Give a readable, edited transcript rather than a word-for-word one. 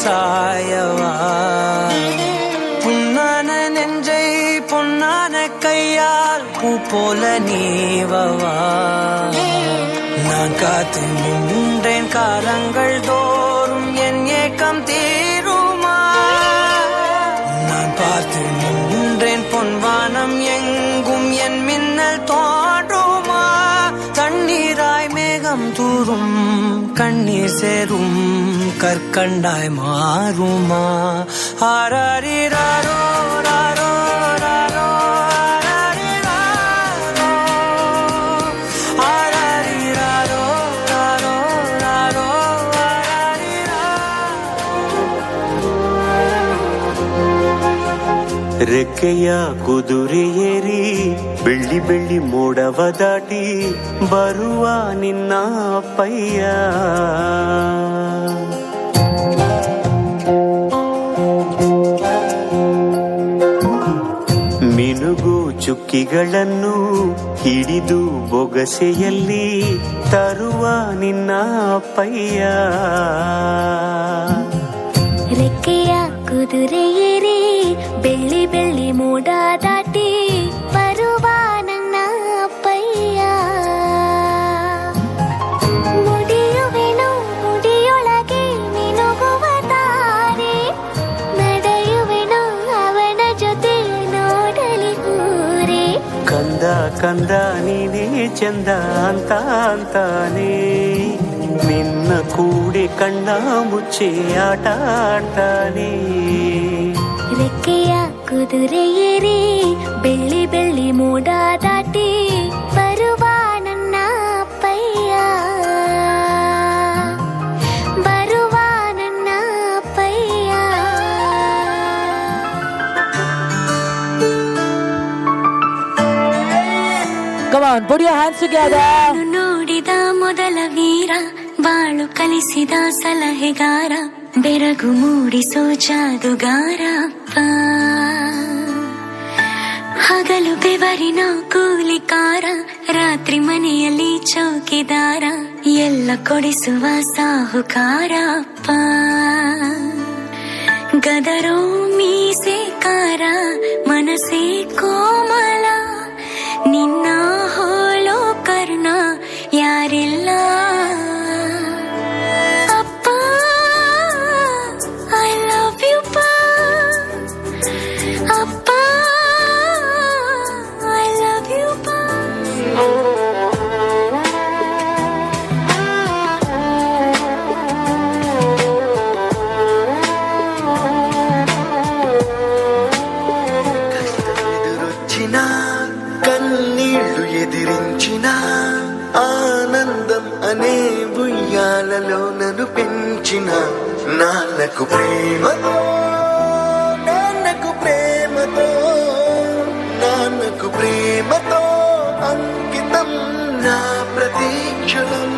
சாயவா. புன்னான நெஞ்சை பொன்னான கையால் பூ போல நீவவா. நான் காத்து நின்றேன் காலங்கள் தோறும் என் ஏக்கம் தீருமா. நான் பார்த்து நின்றேன் பொன்வானம் எங்கும் என் மின்னல் தோன்றுமா. தண்ணீராய் மேகம் தூரும் கண்ணீர் சேரும் கற்கண்டாய் மாறுமா. ஆராரிராரோ ராரோ ராரோ ஆராரிராரோ ராரோ ராரோ ರೆಕ್ಕೆಯ ಕುದುರೆ ಏರಿ ಬೆಳ್ಳಿ ಬೆಳ್ಳಿ ಮೋಡವ ದಾಟಿ ಬರುವ ನಿನ್ನ ಅಪ್ಪಯ್ಯ. ಮಿನುಗು ಚುಕ್ಕಿಗಳನ್ನು ಹಿಡಿದು ಬೊಗಸೆಯಲ್ಲಿ ತರುವ ನಿನ್ನ ಅಪ್ಪಯ್ಯ. ರೆಕ್ಕೆಯ ಕುದುರೆ ಏರಿ ಬೆಳ್ಳಿ ಬೆಳ್ಳಿ ಮೋಡ ದಾಟಿ ಬರುವ ನನ್ನ ಅಪ್ಪಯ್ಯ. ಮುಡಿಯುವೆನು ಮುಡಿಯೊಳಗೆ ಮಿನುಗುವ ತಾರೆ, ನಡೆಯುವೆನು ಅವನ ಜೊತೆ ನೋಡಲಿ ಊರೇ. ಕಂದ ಕಂದ ನೀನೇ ಚಂದ ಅಂತ ಅಂತಾನೆ, ನಿನ್ನ ಕೂಡಿ ಕಣ್ಣ ಮುಚ್ಚಿ ಆಟ ಆಡ್ತಾನೆ. ರೆಕ್ಕೆಯ ಕುದುರೆ ಏರಿ ಬೆಳ್ಳಿ ಬೆಳ್ಳಿ ಮೋಡ ದಾಟಿ ಬರುವ ನನ್ನ ಅಪ್ಪಯ್ಯ. ಬರುವ ನನ್ನ ಅಪ್ಪಯ್ಯ. Come on, put your hands together. ನೋಡಿದ ಮೊದಲ ವೀರ, ಬಾಳು ಕಲಿಸಿದ ಸಲಹೆಗಾರ, ಬೆರಗು ಮೂಡಿಸೋ ಜಾದುಗಾರ ಅಪ್ಪ. ಹಗಲು ಬೆವರಿನ ಕೂಲಿಕಾರ, ರಾತ್ರಿ ಮನೆಯಲ್ಲಿ ಚೌಕಿದಾರ, ಎಲ್ಲ ಕೊಡಿಸುವ ಸಾಹುಕಾರ ಅಪ್ಪ. ಗದರೋ ಮೀಸೆಕಾರ, ಮನಸ್ಸೇ ಕೋಮಲ, ನಿನ್ನ ಹೋಳೋ ಕರ್ಣ ಯಾರಿಲ್ಲ. కన్నీళ్లు ఎదిరించిన ఆనందం అనే బుయ్యాలలో నన్ను పెంచిన నాన్నకు ప్రేమతో, నాన్నకు ప్రేమతో, నాన్నకు ప్రేమతో అంకితం నా ప్రతి క్షణం.